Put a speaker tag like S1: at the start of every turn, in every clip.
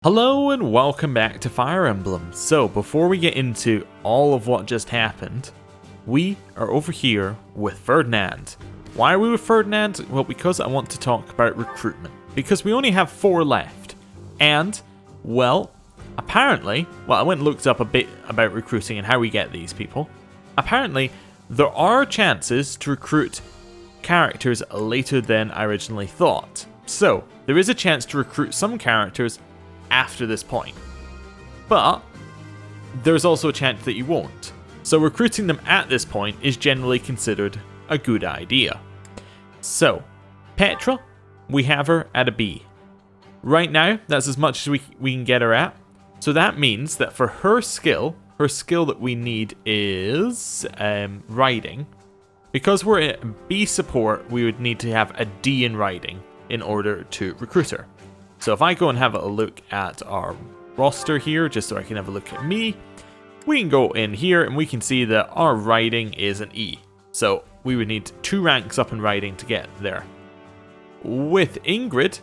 S1: Hello and welcome back to Fire Emblem. So before we get into all of what just happened, we are over here with Ferdinand. Why are we with Ferdinand? Well, because I want to talk about recruitment. Because we only have 4 left. And, well, apparently, I went and looked up a bit about recruiting and how we get these people. Apparently, there are chances to recruit characters later than I originally thought. So, there is a chance to recruit some characters after this point. But there's also a chance that you won't. So recruiting them at this point is generally considered a good idea. So, Petra, we have her at a B. Right now, that's as much as we can get her at. So that means that for her skill that we need is riding. Because we're at B support, we would need to have a D in riding in order to recruit her. So if I go and have a look at our roster here, just so I can have a look at me, we can go in here and we can see that our riding is an E. So we would need 2 ranks up in riding to get there. With Ingrid,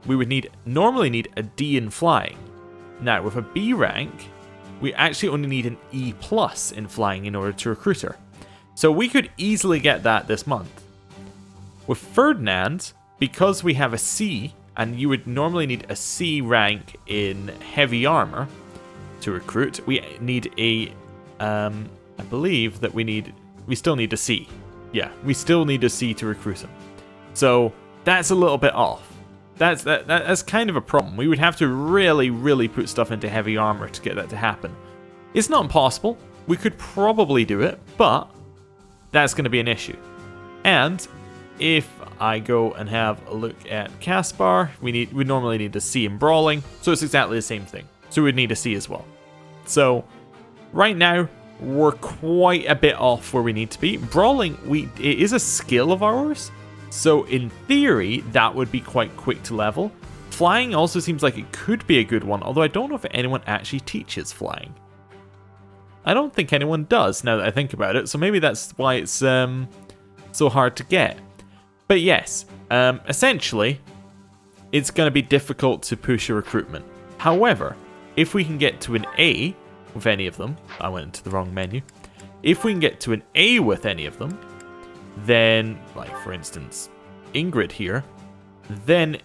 S1: we would normally need a D in flying. Now with a B rank, we actually only need an E+ in flying in order to recruit her. So we could easily get that this month. With Ferdinand, because we have a C, and you would normally need a C rank in heavy armor to recruit. We need a, I believe that we still need a C. Yeah, we still need a C to recruit him. So that's a little bit off. That's kind of a problem. We would have to really put stuff into heavy armor to get that to happen. It's not impossible. We could probably do it, but that's going to be an issue. And if I go and have a look at Caspar, we normally need a C in brawling, so it's exactly the same thing. So we'd need a C as well. So right now we're quite a bit off where we need to be. Brawling, it is a skill of ours, so in theory that would be quite quick to level. Flying also seems like it could be a good one, although I don't know if anyone actually teaches flying. I don't think anyone does now that I think about it, so maybe that's why it's so hard to get. But yes, essentially, it's going to be difficult to push a recruitment. However, if we can get to an A with any of them, I went into the wrong menu. If we can get to an A with any of them, then, like for instance, Ingrid here, then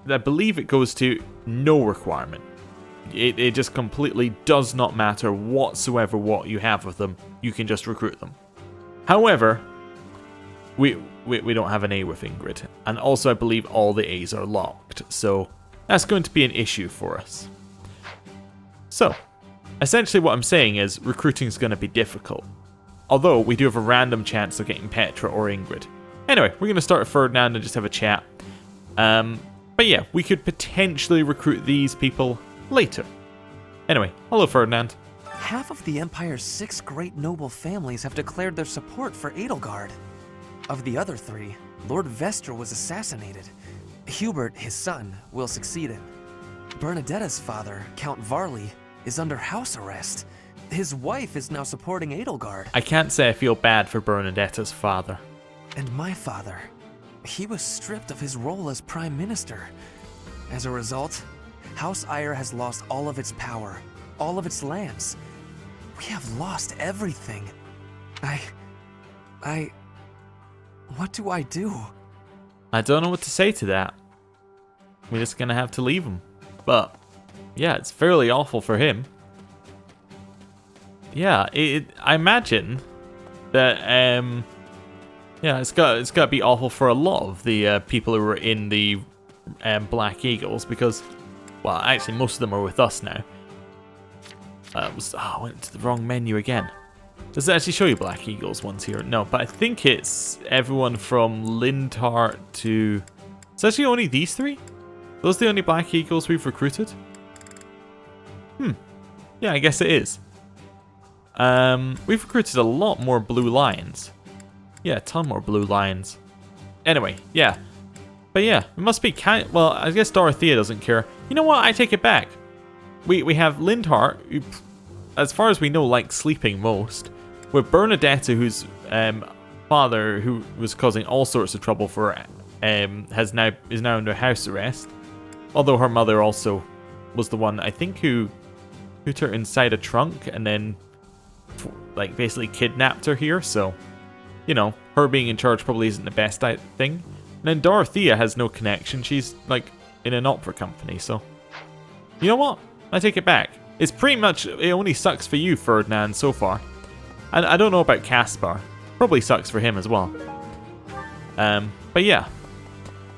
S1: I believe it goes to no requirement. It just completely does not matter whatsoever what you have with them. You can just recruit them. However, we don't have an A with Ingrid, and also I believe all the A's are locked, so that's going to be an issue for us. So, essentially what I'm saying is recruiting is going to be difficult, although we do have a random chance of getting Petra or Ingrid. Anyway, we're going to start with Ferdinand and just have a chat. But yeah, we could potentially recruit these people later. Anyway, hello Ferdinand.
S2: Half of the Empire's 6 great noble families have declared their support for Edelgard. Of the other 3, Lord Vestra was assassinated. Hubert, his son, will succeed him. Bernadetta's father, Count Varley, is under house arrest. His wife is now supporting Edelgard.
S1: I can't say I feel bad for Bernadetta's father.
S2: And my father, he was stripped of his role as Prime Minister. As a result, House Eyre has lost all of its power, all of its lands. We have lost everything. What do I do?
S1: I don't know what to say to that. We're just gonna have to leave him. But yeah, it's fairly awful for him. Yeah, I imagine that yeah, it's got to be awful for a lot of the people who were in the Black Eagles, because, well, actually most of them are with us now. I went to the wrong menu again. Does it actually show you Black Eagles ones here? No, but I think it's everyone from Lindhart to... It's actually only these 3? Those are the only Black Eagles we've recruited? Yeah, I guess it is. We've recruited a lot more Blue Lions. Yeah, a ton more Blue Lions. Anyway, yeah. But yeah, it must be kind... Well, I guess Dorothea doesn't care. You know what? I take it back. We have Lindhart, who, as far as we know, likes sleeping most. With Bernadetta, whose father, who was causing all sorts of trouble for, is now under house arrest. Although her mother also was the one, I think, who put her inside a trunk and then, like, basically kidnapped her here. So, you know, her being in charge probably isn't the best thing. And then Dorothea has no connection. She's, like, in an opera company, so... You know what? I take it back. It's pretty much... It only sucks for you, Ferdinand, so far. And I don't know about Caspar. Probably sucks for him as well. But yeah.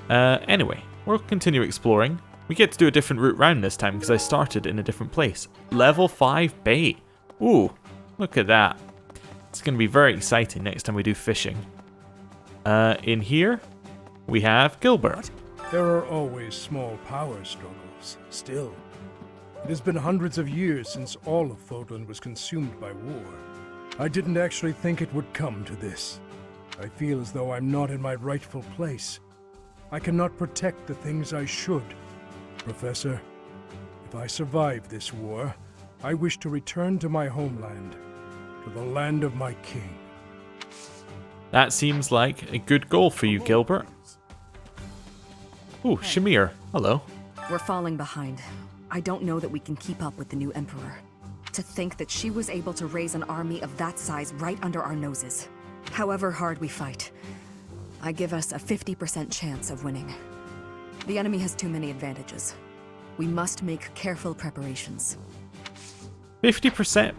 S1: Anyway, we'll continue exploring. We get to do a different route round this time because I started in a different place. Level 5 bait. Ooh, look at that. It's going to be very exciting next time we do fishing. In here, we have Gilbert.
S3: There are always small power struggles, still. It has been hundreds of years since all of Fódlan was consumed by war. I didn't actually think it would come to this. I feel as though I'm not in my rightful place. I cannot protect the things I should. Professor, if I survive this war, I wish to return to my homeland, to the land of my king.
S1: That seems like a good goal for you, Gilbert. Ooh, Shamir. Hello.
S4: We're falling behind. I don't know that we can keep up with the new emperor. To think that she was able to raise an army of that size right under our noses. However hard we fight, I give us a 50% chance of winning. The enemy has too many advantages. We must make careful preparations.
S1: 50%?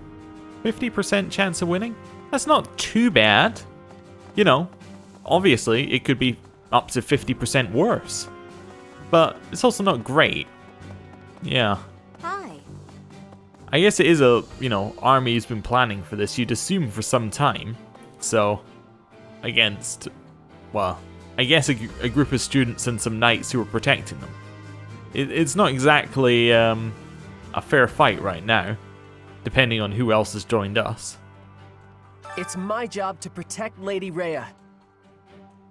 S1: 50% chance of winning? That's not too bad. You know, obviously it could be up to 50% worse. But it's also not great. Yeah.
S5: Hi.
S1: I guess it is a, you know, army's been planning for this, you'd assume, for some time. So, against, well, I guess a group of students and some knights who are protecting them. It's not exactly a fair fight right now, depending on who else has joined us.
S6: It's my job to protect Lady Rhea.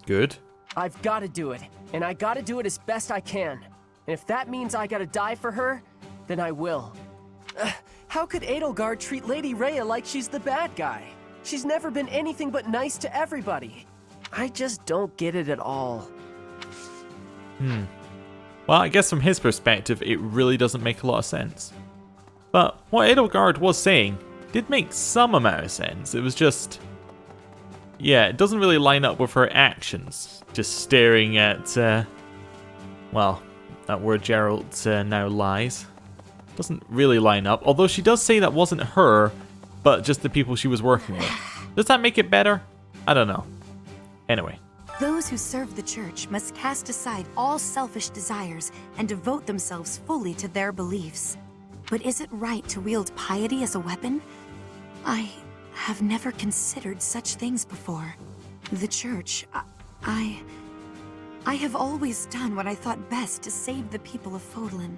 S1: Good.
S6: I've got to do it, and I got to do it as best I can. And if that means I got to die for her, then I will. How could Edelgard treat Lady Rhea like she's the bad guy? She's never been anything but nice to everybody. I just don't get it at all.
S1: Well, I guess from his perspective, it really doesn't make a lot of sense. But what Edelgard was saying did make some amount of sense. It was just... yeah, it doesn't really line up with her actions. Just staring at... well, at where Gerald now lies. Doesn't really line up. Although she does say that wasn't her, but just the people she was working with. Does that make it better? I don't know. Anyway.
S5: Those who serve the church must cast aside all selfish desires and devote themselves fully to their beliefs. But is it right to wield piety as a weapon? I have never considered such things before. The church, I have always done what I thought best to save the people of Fódlan.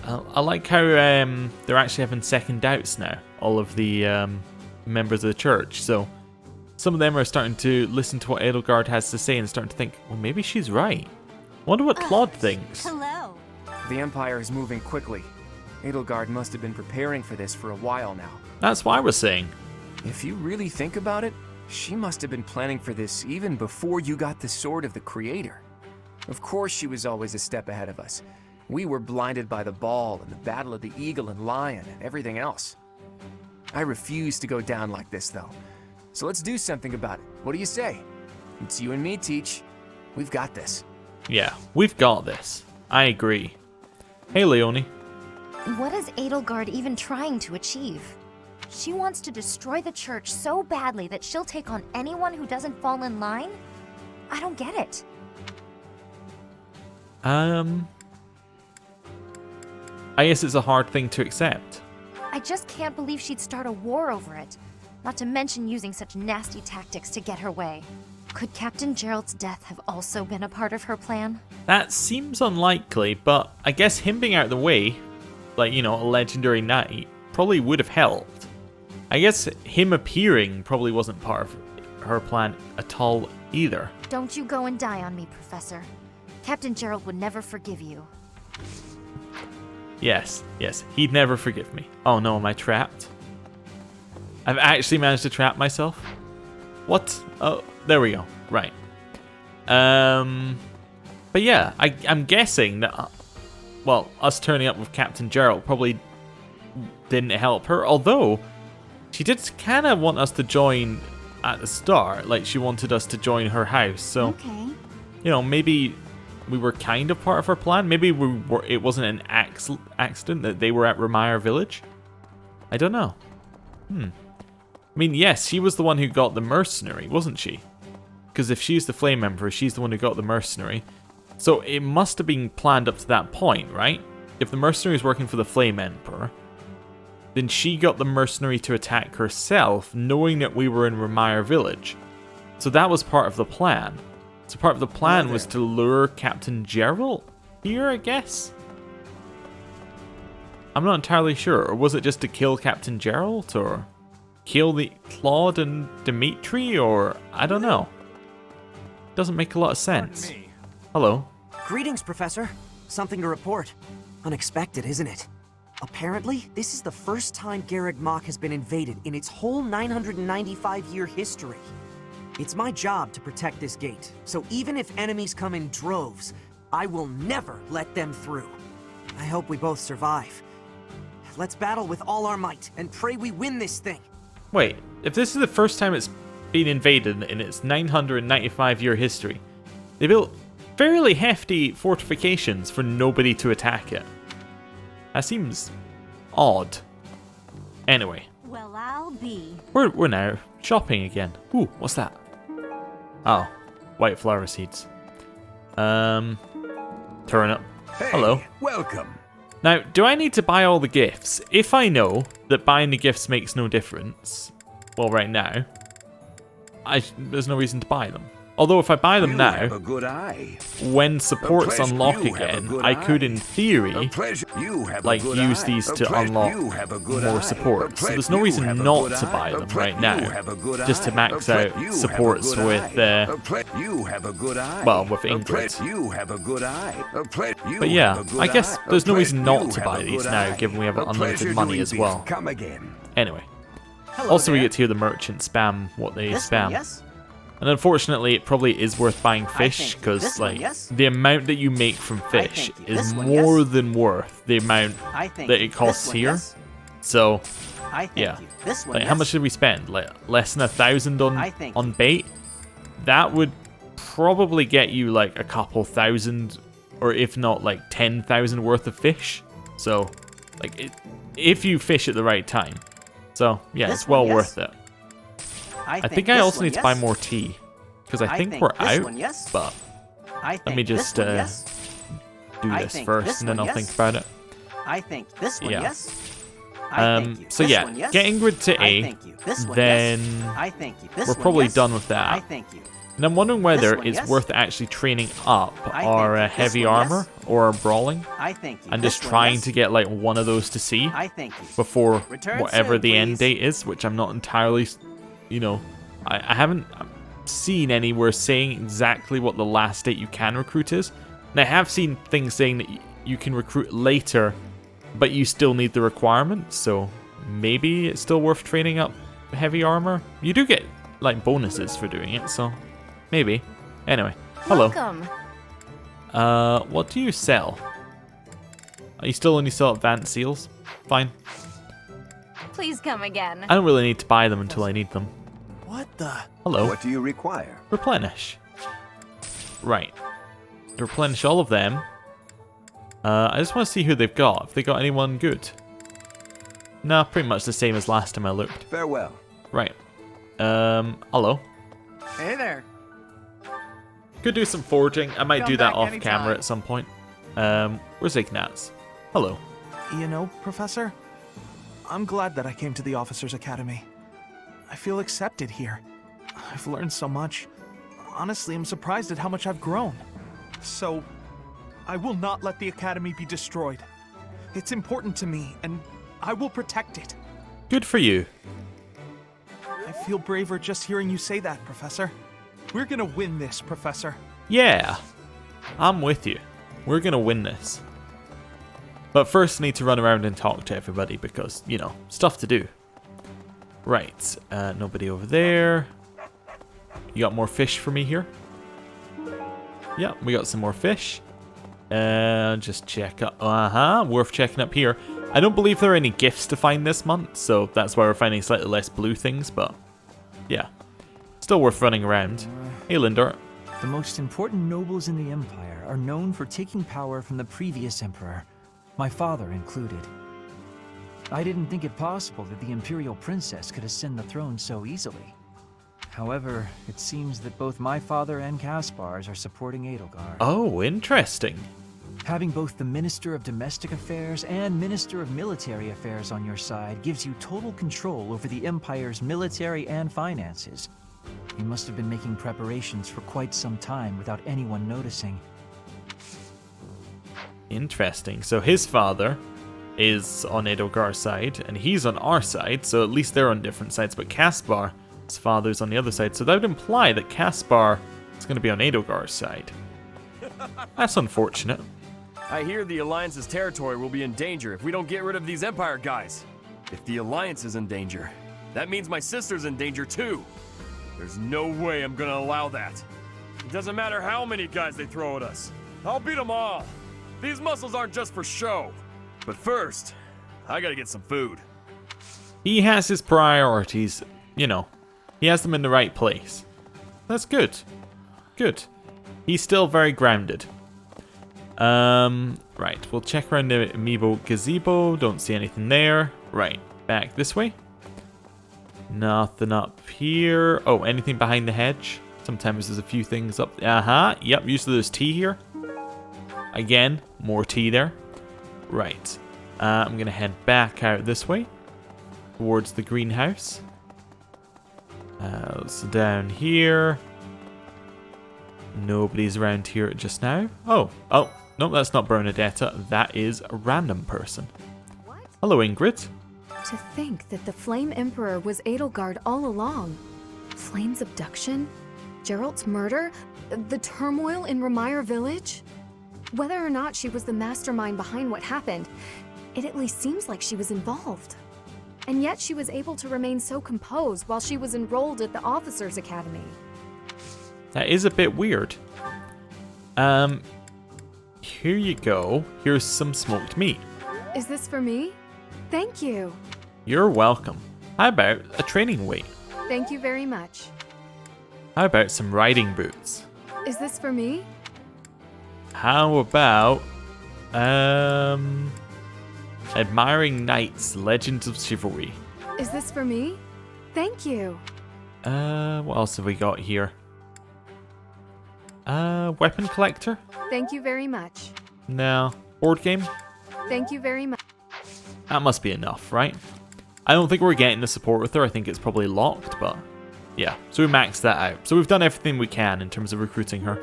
S1: I like how they're actually having second doubts now, all of the members of the church. So some of them are starting to listen to what Edelgard has to say and starting to think, well, maybe she's right. I wonder what Claude thinks.
S5: Hello.
S2: The Empire is moving quickly. Edelgard must have been preparing for this for a while now.
S1: That's what I was saying.
S2: If you really think about it, she must have been planning for this even before you got the Sword of the Creator. Of course she was always a step ahead of us. We were blinded by the ball and the Battle of the Eagle and Lion and everything else. I refuse to go down like this, though. So let's do something about it. What do you say? It's you and me, Teach. We've got this.
S1: Yeah, we've got this. I agree. Hey, Leonie.
S5: What is Edelgard even trying to achieve? She wants to destroy the church so badly that she'll take on anyone who doesn't fall in line? I don't get it.
S1: I guess it's a hard thing to accept.
S5: I just can't believe she'd start a war over it. Not to mention using such nasty tactics to get her way. Could Captain Gerald's death have also been a part of her plan?
S1: That seems unlikely, but I guess him being out of the way, like, you know, a legendary knight, probably would have helped. I guess him appearing probably wasn't part of her plan at all either.
S5: Don't you go and die on me, Professor. Captain Gerald would never forgive you.
S1: Yes, he'd never forgive me. Oh no, am I trapped? I've actually managed to trap myself? What? Oh, there we go. Right. But yeah, I'm guessing that well, us turning up with Captain Gerald probably didn't help her. Although, she did kind of want us to join at the start. Like, she wanted us to join her house. So,
S5: Okay.
S1: you know, maybe we were kind of part of her plan. Maybe it wasn't an accident that they were at Remire Village. I don't know. I mean, yes, she was the one who got the mercenary, wasn't she? Because if she's the Flame Emperor, she's the one who got the mercenary. So it must have been planned up to that point, right? If the mercenary is working for the Flame Emperor, then she got the mercenary to attack herself, knowing that we were in Remire Village. So that was part of the plan. So part of the plan was to lure Captain Gerald here, I guess? I'm not entirely sure. Or was it just to kill Captain Gerald? Or kill the Claude and Dimitri? Or I don't know. Doesn't make a lot of sense. Hello.
S7: Greetings, Professor. Something to report. Unexpected, isn't it? Apparently, this is the first time Garreg Mach has been invaded in its whole 995-year history. It's my job to protect this gate, so even if enemies come in droves, I will never let them through. I hope we both survive. Let's battle with all our might and pray we win this thing.
S1: Wait, if this is the first time it's been invaded in its 995-year history, they built fairly hefty fortifications for nobody to attack it. That seems odd. Anyway,
S5: Well, I'll be.
S1: we're now shopping again. Ooh, what's that? Oh, white flower seeds. Turnip. Hello.
S8: Welcome.
S1: Now, do I need to buy all the gifts? If I know that buying the gifts makes no difference, well, right now, there's no reason to buy them. Although if I buy them
S8: You
S1: now,
S8: have a good eye.
S1: when supports
S8: pleasure.
S1: unlock
S8: You have a
S1: again,
S8: good
S1: I could, in
S8: eye.
S1: theory,
S8: Pleasure. You have
S1: like
S8: a good
S1: use
S8: eye.
S1: these to
S8: pleasure.
S1: unlock
S8: You have a good
S1: more
S8: eye.
S1: support. So there's no
S8: You
S1: reason
S8: have a
S1: not
S8: good
S1: to buy
S8: eye.
S1: them right
S8: You
S1: now,
S8: have a good
S1: just to
S8: eye.
S1: max
S8: You
S1: out
S8: have a
S1: supports
S8: good
S1: with
S8: eye. You have a good eye.
S1: well, with
S8: A
S1: Ingrid.
S8: You have a good eye. You
S1: But yeah,
S8: have a good
S1: I guess
S8: eye.
S1: there's no reason
S8: You
S1: not to
S8: have
S1: buy
S8: a
S1: these
S8: good
S1: now,
S8: eye.
S1: given we have
S8: A
S1: unlimited
S8: pleasure
S1: money
S8: doing
S1: as well.
S8: business. Come again.
S1: Anyway,
S6: Hello
S1: also we
S6: there.
S1: get to hear the merchant spam what they
S6: This
S1: spam.
S6: one, yes?
S1: And unfortunately, it probably is worth buying fish,
S6: thank you.
S1: because
S6: This one,
S1: like
S6: yes?
S1: the amount that you make from
S6: I
S1: fish
S6: thank you.
S1: is
S6: This one,
S1: more
S6: yes?
S1: than worth the amount
S6: I think
S1: that it costs
S6: this one,
S1: here.
S6: yes?
S1: So,
S6: I thank
S1: yeah.
S6: you. This one,
S1: like,
S6: yes?
S1: how much did we spend? Like less than 1,000
S6: I thank
S1: on
S6: you.
S1: bait. That would probably get you like a couple thousand, or if not like 10,000 worth of fish. So, like, if you fish at the right time. So yeah,
S6: This
S1: it's well
S6: one, yes?
S1: worth it. I think I
S6: this
S1: also
S6: one,
S1: need to
S6: yes?
S1: buy more tea, because I think we're
S6: this
S1: out.
S6: one, yes?
S1: But
S6: I
S1: let me
S6: think
S1: just
S6: this one, yes?
S1: do
S6: I
S1: this
S6: think
S1: first,
S6: this
S1: and then
S6: one,
S1: I'll
S6: yes?
S1: think about it.
S6: I think this one,
S1: Yeah.
S6: yes? I thank you.
S1: So
S6: This
S1: yeah,
S6: one, yes?
S1: get Ingrid to
S6: I
S1: A,
S6: thank you. This one,
S1: then
S6: yes? I thank you. This
S1: we're
S6: one,
S1: probably
S6: yes?
S1: done with that.
S6: I thank you.
S1: And I'm wondering whether
S6: one,
S1: it's
S6: yes?
S1: worth actually training up
S6: I
S1: our
S6: thank you. This
S1: heavy
S6: one,
S1: armor
S6: yes?
S1: or our brawling,
S6: I thank you.
S1: and
S6: This
S1: just
S6: one,
S1: trying
S6: yes?
S1: to get like one of those to see
S6: I thank you.
S1: before
S6: Return
S1: whatever
S6: soon,
S1: the end
S6: please.
S1: date is, which I'm not entirely, I haven't seen anywhere saying exactly what the last date you can recruit is. And I have seen things saying that you can recruit later, but you still need the requirements, so maybe it's still worth training up heavy armor. You do get like bonuses for doing it, so maybe. Anyway, hello.
S5: Welcome.
S1: What do you sell? Are you still only sell advanced seals? Fine.
S5: Please come again.
S1: I don't really need to buy them until I need them.
S7: What the?
S1: Hello.
S8: What do you require?
S1: Replenish. Right. To replenish all of them. I just want to see who they've got. If they got anyone good. Nah, pretty much the same as last time I looked.
S8: Farewell.
S1: Right. Hello.
S9: Hey there.
S1: Could do some forging. I might
S9: Come
S1: do that
S9: back
S1: off
S9: anytime.
S1: camera at some point. Where's Ignaz? Hello.
S9: You know, Professor, I'm glad that I came to the Officers Academy. I feel accepted here. I've learned so much. Honestly, I'm surprised at how much I've grown. So, I will not let the Academy be destroyed. It's important to me, and I will protect it.
S1: Good for you.
S9: I feel braver just hearing you say that, Professor. We're gonna win this, Professor.
S1: Yeah. I'm with you. We're gonna win this. But first I need to run around and talk to everybody because, stuff to do. Right. Nobody over there. You got more fish for me here? Yeah, we got some more fish. Just check up. Worth checking up here. I don't believe there are any gifts to find this month, so that's why we're finding slightly less blue things, but yeah. Still worth running around. Hey, Lindor.
S10: The most important nobles in the Empire are known for taking power from the previous Emperor, my father included. I didn't think it possible that the Imperial Princess could ascend the throne so easily. However, it seems that both my father and Caspar's are supporting Edelgard.
S1: Oh, interesting.
S10: Having both the Minister of Domestic Affairs and Minister of Military Affairs on your side gives you total control over the Empire's military and finances. You must have been making preparations for quite some time without anyone noticing.
S1: Interesting. So his father is on Edelgar's side, and he's on our side, so at least they're on different sides, but Caspar's father's on the other side, so that would imply that Caspar is going to be on Edelgar's side. That's unfortunate.
S11: I hear the Alliance's territory will be in danger if we don't get rid of these Empire guys. If the Alliance is in danger, that means my sister's in danger too. There's no way I'm gonna allow that. It doesn't matter how many guys they throw at us. I'll beat them all. These muscles aren't just for show. But first, I gotta get some food.
S1: He has his priorities, you know. He has them in the right place. That's good. Good. He's still very grounded. Right, we'll check around the amiibo gazebo. Don't see anything there. Right, back this way. Nothing up here. Oh, anything behind the hedge? Sometimes there's a few things up. Yep, usually there's tea here. Again, more tea there. Right. I'm going to head back out this way. Towards the greenhouse. So down here. Nobody's around here just now. Oh, no, that's not Bernadetta. That is a random person.
S4: What?
S1: Hello, Ingrid.
S4: To think that the Flame Emperor was Edelgard all along. Flame's abduction? Geralt's murder? The turmoil in Remire Village? Whether or not she was the mastermind behind what happened, it at least seems like she was involved. And yet she was able to remain so composed while she was enrolled at the Officers' Academy.
S1: That is a bit weird. Here you go. Here's some smoked meat.
S4: Is this for me? Thank you.
S1: You're welcome. How about a training weight?
S4: Thank you very much.
S1: How about some riding boots?
S4: Is this for me?
S1: How about Admiring Knights, Legends of Chivalry?
S4: Is this for me? Thank you.
S1: What else have we got here? Weapon collector?
S4: Thank you very much.
S1: No. Board game?
S4: Thank you very much.
S1: That must be enough, right? I don't think we're getting the support with her. I think it's probably locked, but yeah. So we maxed that out. So we've done everything we can in terms of recruiting her.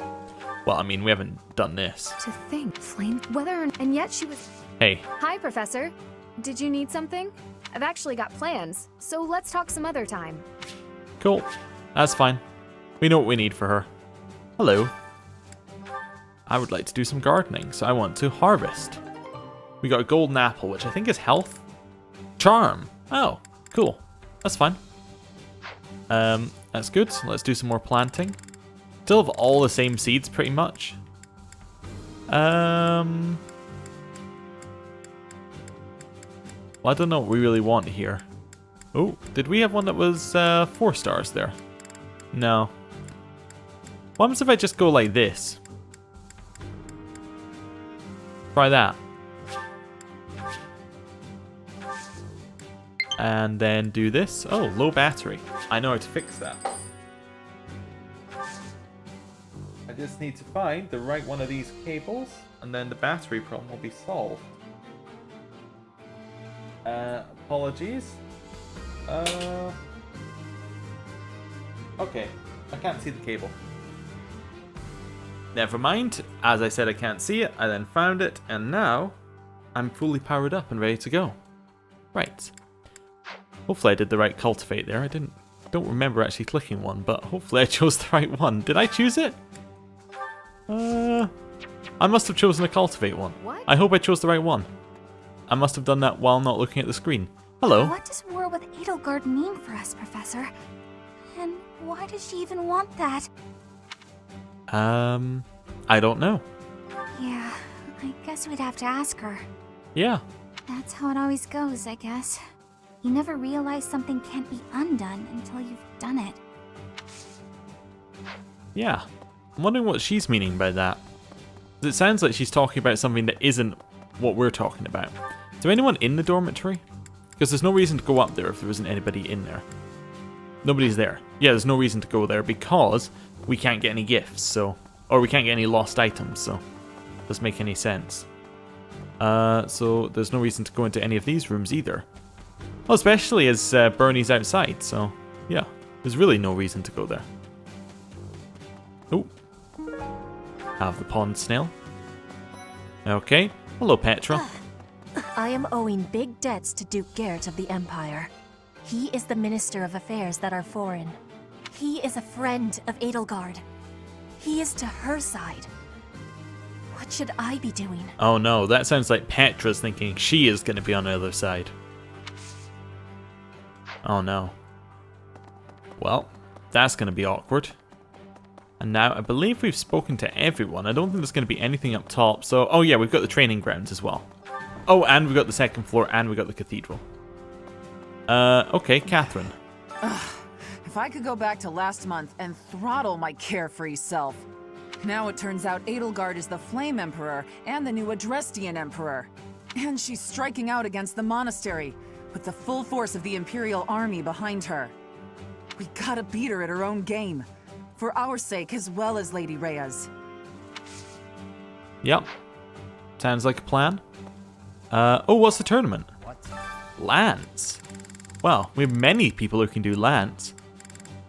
S1: Well, I mean, we haven't done this.
S4: To think, Flame, and yet she was...
S1: Hey.
S4: Hi, Professor. Did you need something? I've actually got plans, so let's talk some other time.
S1: Cool. That's fine. We know what we need for her. Hello. I would like to do some gardening, so I want to harvest. We got a golden apple, which I think is health. Charm. Oh, cool. That's fine. That's good. So let's do some more planting. Still have all the same seeds, pretty much. Well, I don't know what we really want here. Oh, did we have one that was 4 stars there? No. What happens if I just go like this? Try that. And then do this. Oh, low battery. I know how to fix that. I just need to find the right one of these cables, and then the battery problem will be solved. Apologies. Okay, I can't see the cable. Never mind. As I said, I can't see it. I then found it, and now I'm fully powered up and ready to go. Right. Hopefully I did the right cultivate there. I don't remember actually clicking one, but hopefully I chose the right one. Did I choose it? I must have chosen a cultivate one.
S4: What?
S1: I hope I chose the right one. I must have done that while not looking at the screen. Hello.
S5: What does war with Edelgard mean for us, Professor? And why does she even want that?
S1: I don't know.
S5: Yeah, I guess we'd have to ask her.
S1: Yeah.
S5: That's how it always goes, I guess. You never realize something can't be undone until you've done it.
S1: Yeah. I'm wondering what she's meaning by that. It sounds like she's talking about something that isn't what we're talking about. Is there anyone in the dormitory? Because there's no reason to go up there if there isn't anybody in there. Nobody's there. Yeah, there's no reason to go there because we can't get any gifts, so... Or we can't get any lost items, so... Doesn't make any sense. So there's no reason to go into any of these rooms either. Well, especially as Bernie's outside, so... Yeah, there's really no reason to go there. Oh. Have the pond snail. Okay. Hello, Petra.
S12: I am owing big debts to Duke Garrett of the Empire. He is the Minister of Affairs that are foreign. He is a friend of Edelgard. He is to her side. What should I be doing?
S1: Oh no, that sounds like Petra's thinking she is going to be on the other side. Oh no. Well, that's going to be awkward. And now, I believe we've spoken to everyone. I don't think there's going to be anything up top. So, oh yeah, we've got the training grounds as well. Oh, and we've got the second floor, and we've got the cathedral. Okay, Catherine.
S13: If I could go back to last month and throttle my carefree self. Now it turns out Edelgard is the Flame Emperor and the new Adrestian Emperor. And she's striking out against the monastery, with the full force of the Imperial Army behind her. We gotta beat her at her own game. For our sake, as well as Lady Rhea's.
S1: Yep. Sounds like a plan. Oh, what's the tournament?
S13: What?
S1: Lance. Well, we have many people who can do Lance.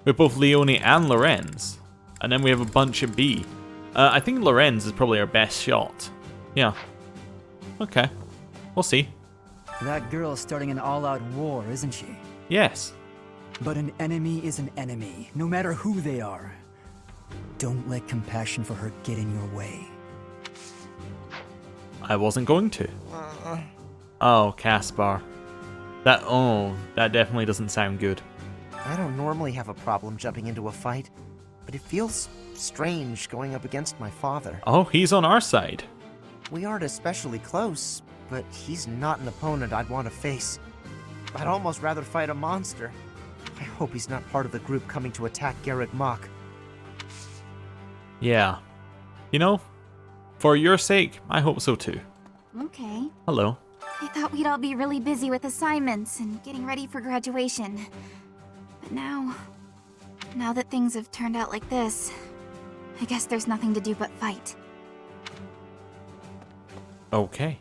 S1: We have both Leone and Lorenz. And then we have a bunch at B. I think Lorenz is probably our best shot. Yeah. Okay. We'll see.
S14: That girl's starting an all-out war, isn't she?
S1: Yes.
S14: But an enemy is an enemy, no matter who they are. Don't let compassion for her get in your way.
S1: I wasn't going to. Oh, Caspar. That definitely doesn't sound good.
S7: I don't normally have a problem jumping into a fight, but it feels strange going up against my father.
S1: Oh, he's on our side.
S7: We aren't especially close, but he's not an opponent I'd want to face. I'd almost rather fight a monster. I hope he's not part of the group coming to attack Garreg Mach.
S1: Yeah. You know, for your sake, I hope so too.
S5: Okay.
S1: Hello.
S5: I thought we'd all be really busy with assignments and getting ready for graduation. But now that things have turned out like this, I guess there's nothing to do but fight.
S1: Okay.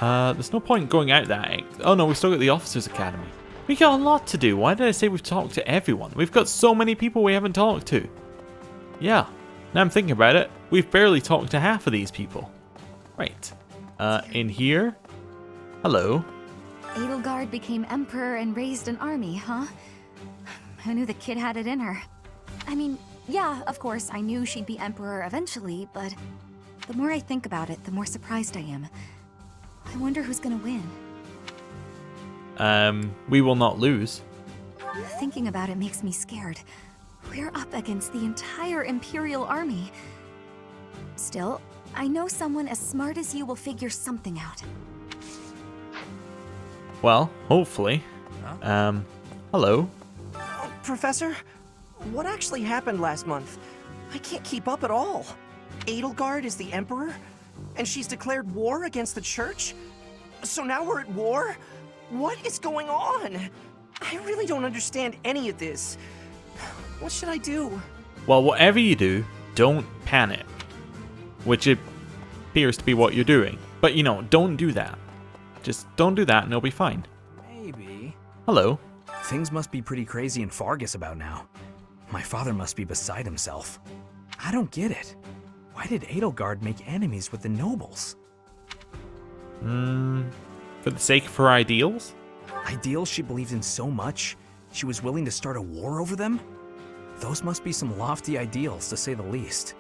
S1: There's no point going out that... Oh no, we still got the Officers Academy. We got a lot to do. Why did I say we've talked to everyone? We've got so many people we haven't talked to. Yeah. Now I'm thinking about it. We've barely talked to half of these people. Right. In here. Hello.
S4: Edelgard became emperor and raised an army, huh? Who knew the kid had it in her? I mean, yeah, of course, I knew she'd be emperor eventually, but the more I think about it, the more surprised I am. I wonder who's gonna win.
S1: We will not lose.
S4: Thinking about it makes me scared. We're up against the entire Imperial army. Still, I know someone as smart as you will figure something out.
S1: Well, hopefully. Hello.
S7: Professor, what actually happened last month? I can't keep up at all. Edelgard is the Emperor? And she's declared war against the Church? So now we're at war? What is going on? I really don't understand any of this. What should I do?
S1: Well, whatever you do, don't panic. Which appears to be what you're doing. But, you know, don't do that. Just don't do that and it'll be fine.
S14: Maybe.
S1: Hello.
S14: Things must be pretty crazy in Fargus about now. My father must be beside himself. I don't get it. Why did Edelgard make enemies with the nobles?
S1: For the sake of her ideals?
S14: Ideals she believed in so much, she was willing to start a war over them? Those must be some lofty ideals, to say the least.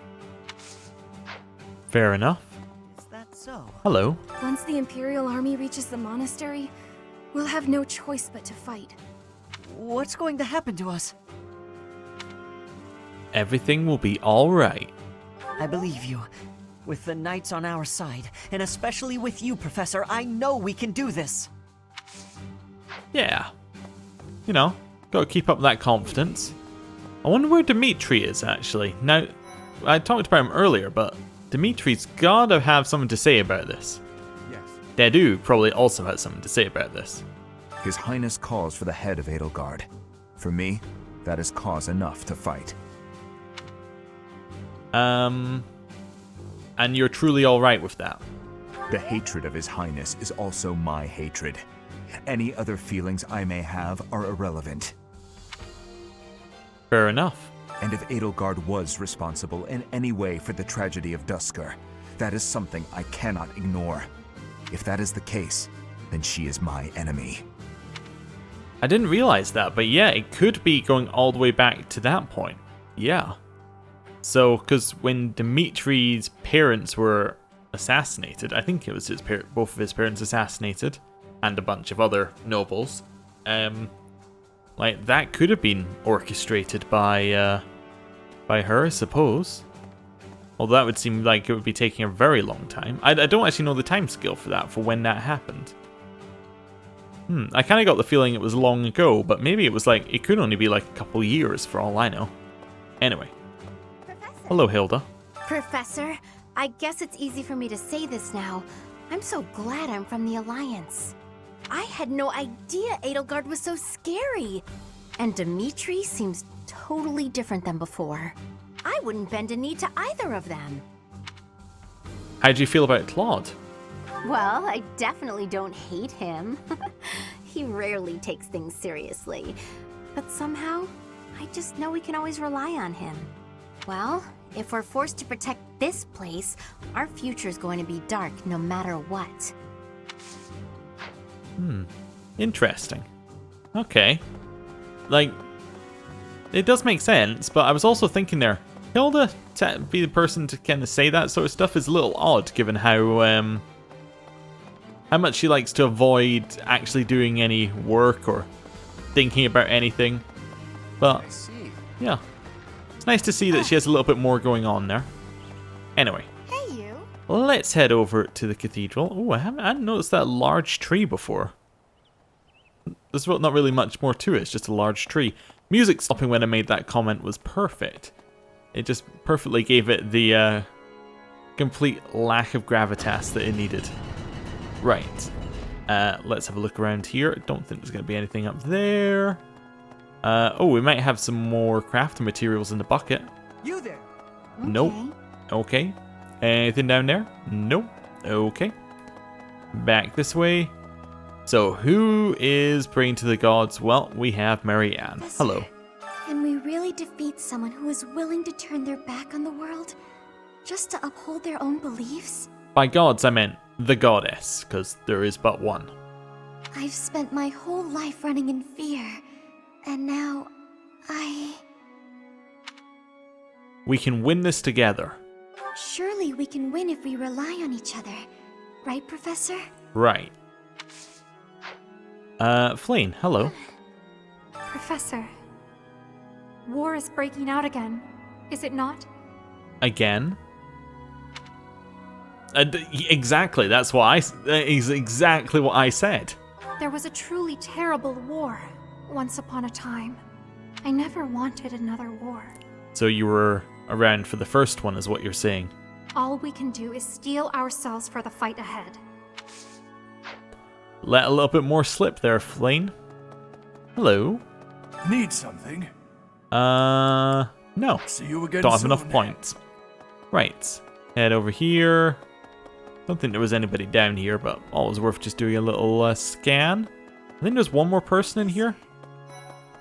S1: Fair enough.
S14: Is that so?
S1: Hello.
S4: Once the Imperial army reaches the monastery, we'll have no choice but to fight.
S7: What's going to happen to us?
S1: Everything will be alright.
S7: I believe you. With the Knights on our side, and especially with you, Professor, I know we can do this.
S1: Yeah. You know, gotta keep up that confidence. I wonder where Dimitri is, actually. Now, I talked about him earlier, but Dimitri's gotta have something to say about this.
S8: Yes.
S1: Dedu probably also has something to say about this.
S15: His Highness calls for the head of Edelgard. For me, that is cause enough to fight.
S1: And you're truly alright with that?
S15: The hatred of His Highness is also my hatred. Any other feelings I may have are irrelevant.
S1: Fair enough.
S15: And if Edelgard was responsible in any way for the tragedy of Duscur, that is something I cannot ignore. If that is the case, then she is my enemy.
S1: I didn't realize that, but yeah, it could be going all the way back to that point. Yeah. So, because when Dimitri's parents were assassinated, I think it was both of his parents assassinated, and a bunch of other nobles, like, that could have been orchestrated by her, I suppose. Although that would seem like it would be taking a very long time. I don't actually know the timescale for that, for when that happened. I kind of got the feeling it was long ago, but maybe it was like, it could only be like a couple years for all I know. Anyway.
S12: Professor.
S1: Hello, Hilda.
S12: Professor, I guess it's easy for me to say this now. I'm so glad I'm from the Alliance. I had no idea Edelgard was so scary. And Dimitri seems totally different than before. I wouldn't bend a knee to either of them.
S1: How do you feel about Claude?
S12: Well, I definitely don't hate him. He rarely takes things seriously. But somehow, I just know we can always rely on him. Well, if we're forced to protect this place, our future's going to be dark no matter what.
S1: Interesting. Okay. Like, it does make sense, but I was also thinking there, Hilda to be the person to kind of say that sort of stuff is a little odd, given how much she likes to avoid actually doing any work or thinking about anything. But, yeah. It's nice to see that she has a little bit more going on there. Anyway.
S12: Hey, you.
S1: Let's head over to the cathedral. Oh, I hadn't noticed that large tree before. There's not really much more to it, it's just a large tree. Music stopping when I made that comment was perfect. It just perfectly gave it the complete lack of gravitas that it needed. Right. Let's have a look around here. Don't think there's going to be anything up there. Oh, we might have some more crafting materials in the bucket.
S7: You there?
S1: Nope. Okay. Anything down there? Nope. Okay. Back this way. So, who is praying to the gods? Well, we have Marianne. Hello.
S12: Can we really defeat someone who is willing to turn their back on the world just to uphold their own beliefs?
S1: By gods, I meant the goddess, because there is but one.
S12: I've spent my whole life running in fear, and now
S1: We can win this together.
S12: Surely we can win if we rely on each other. Right, Professor?
S1: Right. Flane, hello.
S16: Professor, war is breaking out again, is it not?
S1: Again? Exactly, that's what exactly what I said.
S16: There was a truly terrible war once upon a time. I never wanted another war.
S1: So you were around for the first one, is what you're saying?
S16: All we can do is steel ourselves for the fight ahead.
S1: Let a little bit more slip there, Flane. Hello.
S3: Need something?
S1: No.
S3: See you again
S1: Don't have
S3: soon.
S1: enough points. Right. Head over here. Don't think there was anybody down here, but always worth just doing a little scan. I think there's one more person in here.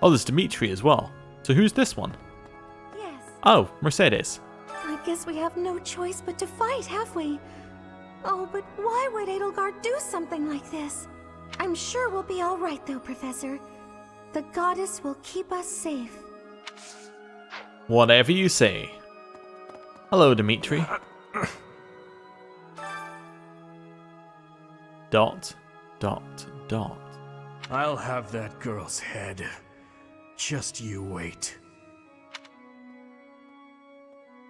S1: Oh, there's Dimitri as well. So who's this one?
S12: Yes.
S1: Oh, Mercedes.
S16: I guess we have no choice but to fight, have we? Oh, but why would Edelgard do something like this?
S12: I'm sure we'll be all right, though, Professor. The goddess will keep us safe.
S1: Whatever you say. Hello, Dimitri. Dot, dot, dot.
S17: I'll have that girl's head. Just you wait.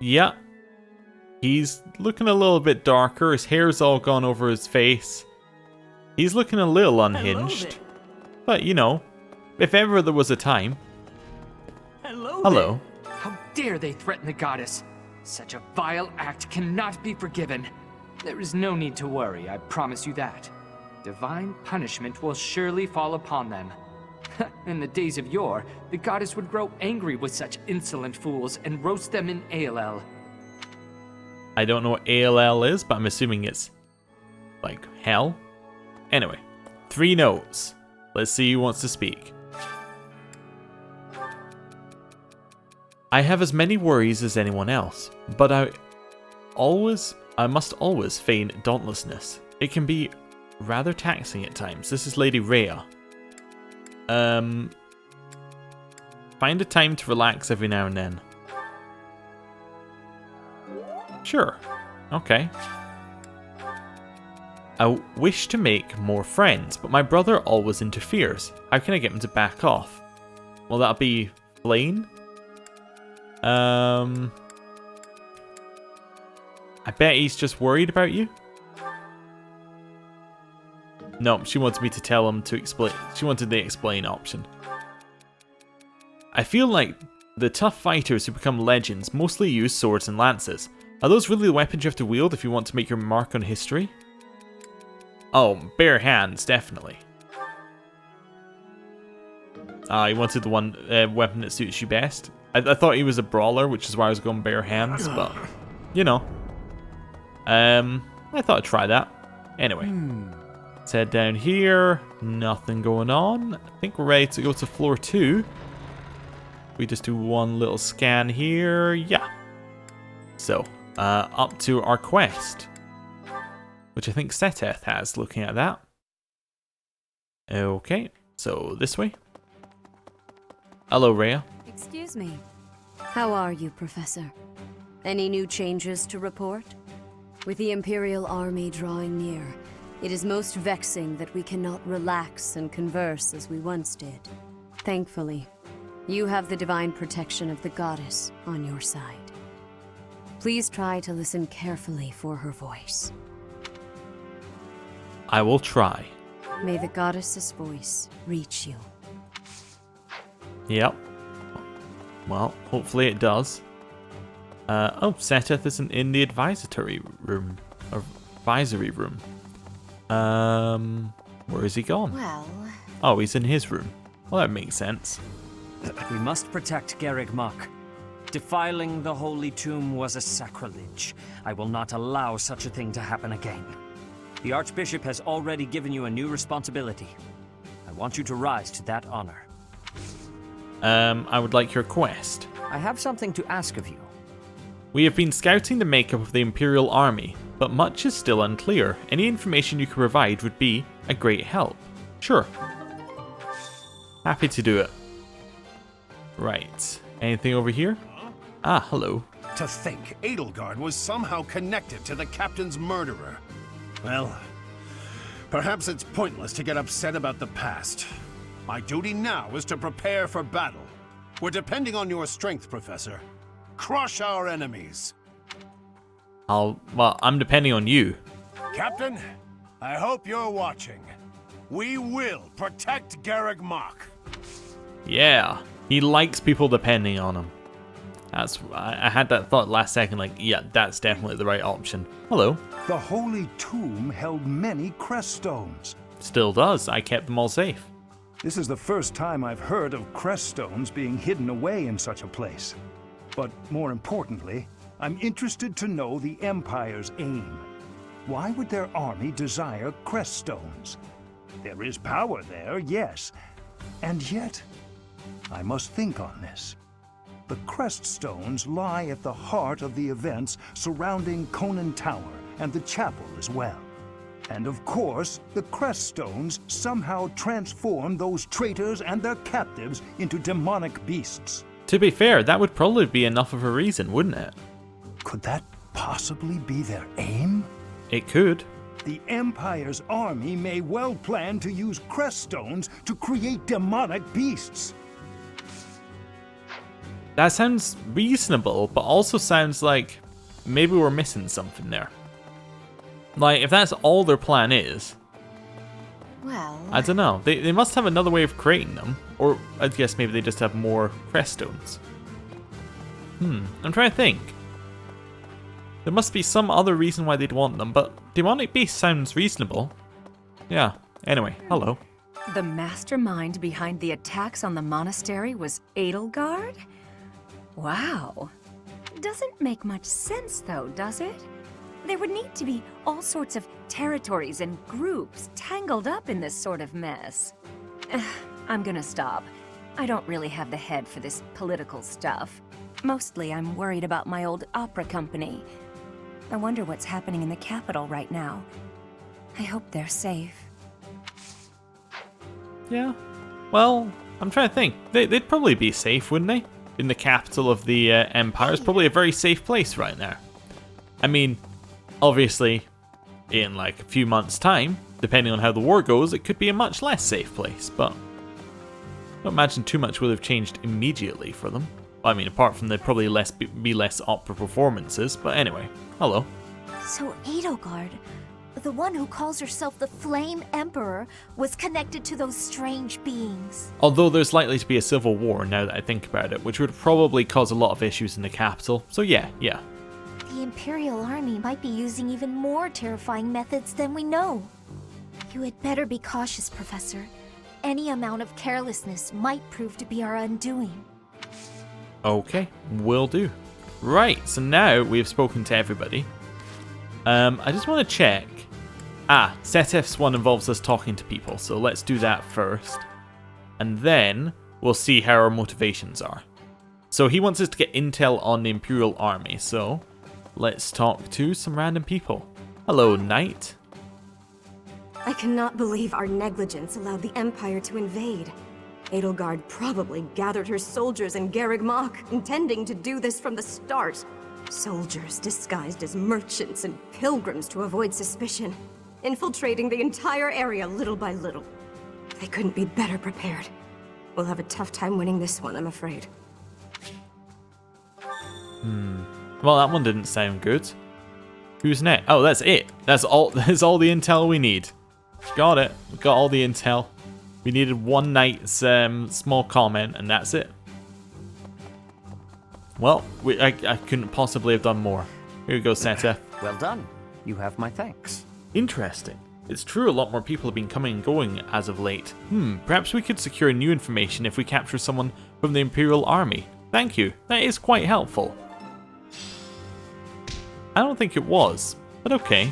S1: Yeah. He's looking a little bit darker. His hair's all gone over his face. He's looking a little unhinged. But, you know, if ever there was a time. Hello.
S18: How dare they threaten the goddess? Such a vile act cannot be forgiven. There is no need to worry, I promise you that. Divine punishment will surely fall upon them. In the days of yore, the goddess would grow angry with such insolent fools and roast them in ALL.
S1: I don't know what ALL is, but I'm assuming it's like hell. Anyway, 3 notes. Let's see who wants to speak. I have as many worries as anyone else, but I must always feign dauntlessness. It can be rather taxing at times. This is Lady Rhea. Find a time to relax every now and then. Sure. Okay. I wish to make more friends, but my brother always interferes. How can I get him to back off? Will that be Blaine? I bet he's just worried about you. No, she wanted me to tell him to explain. She wanted the explain option. I feel like the tough fighters who become legends mostly use swords and lances. Are those really the weapons you have to wield if you want to make your mark on history? Oh, bare hands, definitely. He wanted the one weapon that suits you best. I thought he was a brawler, which is why I was going bare hands, but, you know. I thought I'd try that. Anyway. Let's head down here. Nothing going on. I think we're ready to go to floor 2. We just do one little scan here. Yeah. So, up to our quest. Which I think Seteth has, looking at that. Okay, so this way. Hello, Rhea.
S19: Excuse me. How are you, Professor? Any new changes to report? With the Imperial Army drawing near, it is most vexing that we cannot relax and converse as we once did. Thankfully, you have the divine protection of the goddess on your side. Please try to listen carefully for her voice.
S1: I will try.
S19: May the goddess's voice reach you.
S1: Yep. Well, hopefully it does. Oh, Seteth isn't in the advisory room. Or advisory room. Where is he gone?
S7: Well...
S1: Oh, he's in his room. Well, that makes sense.
S14: We must protect Garreg Mach. Defiling the holy tomb was a sacrilege. I will not allow such a thing to happen again. The Archbishop has already given you a new responsibility. I want you to rise to that honor.
S1: I would like your quest.
S14: I have something to ask of you.
S1: We have been scouting the makeup of the Imperial Army, but much is still unclear. Any information you could provide would be a great help. Sure. Happy to do it. Right. Anything over here? Ah, hello.
S20: To think Edelgard was somehow connected to the captain's murderer. Well, perhaps it's pointless to get upset about the past. My duty now is to prepare for battle. We're depending on your strength, Professor. Crush our enemies.
S1: Well, I'm depending on you.
S20: Captain, I hope you're watching. We will protect Garreg Mach.
S1: Yeah, he likes people depending on him. I had that thought last second, like, yeah, that's definitely the right option. Hello.
S21: The Holy Tomb held many crest stones.
S1: Still does. I kept them all safe.
S21: This is the first time I've heard of crest stones being hidden away in such a place. But more importantly, I'm interested to know the Empire's aim. Why would their army desire crest stones? There is power there, yes. And yet, I must think on this. The crest stones lie at the heart of the events surrounding Conan Tower and the chapel as well. And of course, the crest stones somehow transform those traitors and their captives into demonic beasts.
S1: To be fair, that would probably be enough of a reason, wouldn't it?
S21: Could that possibly be their aim?
S1: It could.
S21: The Empire's army may well plan to use crest stones to create demonic beasts.
S1: That sounds reasonable, but also sounds like maybe we're missing something there. Like, if that's all their plan is,
S5: Well,
S1: I don't know. They must have another way of creating them. Or I guess maybe they just have more crest stones. I'm trying to think. There must be some other reason why they'd want them, but demonic beast sounds reasonable. Yeah, anyway, hello.
S4: The mastermind behind the attacks on the monastery was Edelgard? Wow. Doesn't make much sense though, does it? There would need to be all sorts of territories and groups tangled up in this sort of mess. I'm gonna stop. I don't really have the head for this political stuff. Mostly I'm worried about my old opera company. I wonder what's happening in the capital right now. I hope they're safe.
S1: Yeah. Well, I'm trying to think. They'd probably be safe, wouldn't they? In the capital of the Empire. It's probably a very safe place right now. I mean, obviously, in like a few months' time, depending on how the war goes, it could be a much less safe place, but I don't imagine too much would have changed immediately for them. I mean, apart from there'd probably be less opera performances, but anyway, hello.
S16: So Edelgard, the one who calls herself the Flame Emperor, was connected to those strange beings.
S1: Although there's likely to be a civil war now that I think about it, which would probably cause a lot of issues in the capital, so yeah.
S16: The Imperial Army might be using even more terrifying methods than we know. You had better be cautious, Professor. Any amount of carelessness might prove to be our undoing.
S1: Okay, will do. Right, so now we've spoken to everybody. I just want to check. Setef's one involves us talking to people, so let's do that first. And then we'll see how our motivations are. So he wants us to get intel on the Imperial Army, so let's talk to some random people. Hello, Knight.
S2: I cannot believe our negligence allowed the Empire to invade. Edelgard probably gathered her soldiers in Garreg Mach, intending to do this from the start. Soldiers disguised as merchants and pilgrims to avoid suspicion, infiltrating the entire area little by little. They couldn't be better prepared. We'll have a tough time winning this one, I'm afraid.
S1: Well, that one didn't sound good. Who's next? Oh, that's it. That's all the intel we need. Got it. We got all the intel. We needed one knight's small comment, and that's it. Well, I couldn't possibly have done more. Here we go, Seta.
S14: Well done. You have my thanks.
S1: Interesting. It's true a lot more people have been coming and going as of late. Perhaps we could secure new information if we capture someone from the Imperial Army. Thank you. That is quite helpful. I don't think it was, but okay.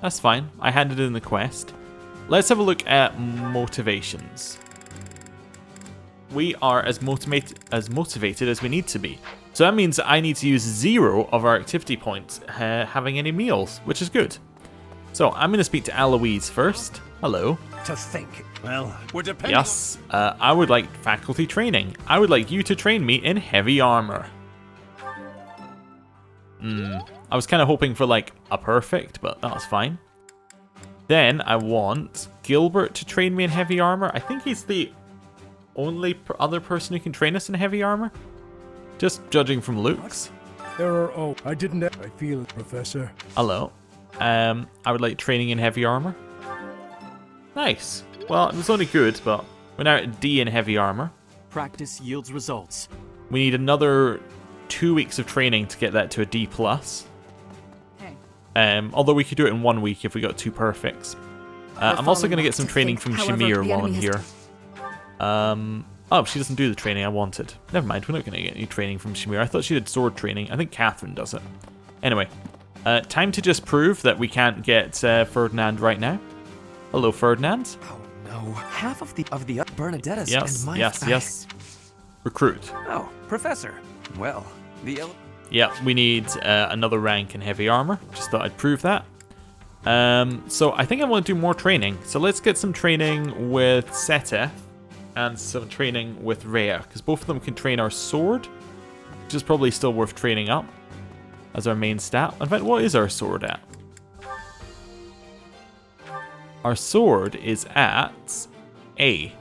S1: That's fine. I handed in the quest. Let's have a look at motivations. We are as motivated as we need to be. So that means I need to use 0 of our activity points having any meals, which is good. So I'm going to speak to Aloise first. Hello.
S20: To think. Well, we're depending.
S1: Yes, I would like faculty training. I would like you to train me in heavy armor. I was kind of hoping for like a perfect, but that's fine. Then I want Gilbert to train me in heavy armor. I think he's the only other person who can train us in heavy armor. Just judging from looks.
S3: I didn't. I feel, Professor.
S1: Hello. I would like training in heavy armor. Nice. Well, it was only good, but we're now at D in heavy armor.
S22: Practice yields results.
S1: We need another 2 weeks of training to get that to a D+. Although we could do it in 1 week if we got 2 perfects. I'm also going to get some training from Shamir while I'm here. Oh, she doesn't do the training I wanted. Never mind, we're not going to get any training from Shamir. I thought she did sword training. I think Catherine does it. Anyway, time to just prove that we can't get Ferdinand right now. Hello, Ferdinand.
S23: Oh no, half of the Bernadettas
S1: yes,
S23: and my
S1: yes. Recruit.
S23: Oh, Professor. Well,
S1: Yeah, we need another rank in heavy armor. Just thought I'd prove that. So I think I want to do more training. So let's get some training with Setef and some training with Rhea, because both of them can train our sword, which is probably still worth training up as our main stat. In fact, what is our sword at? Our sword is at A.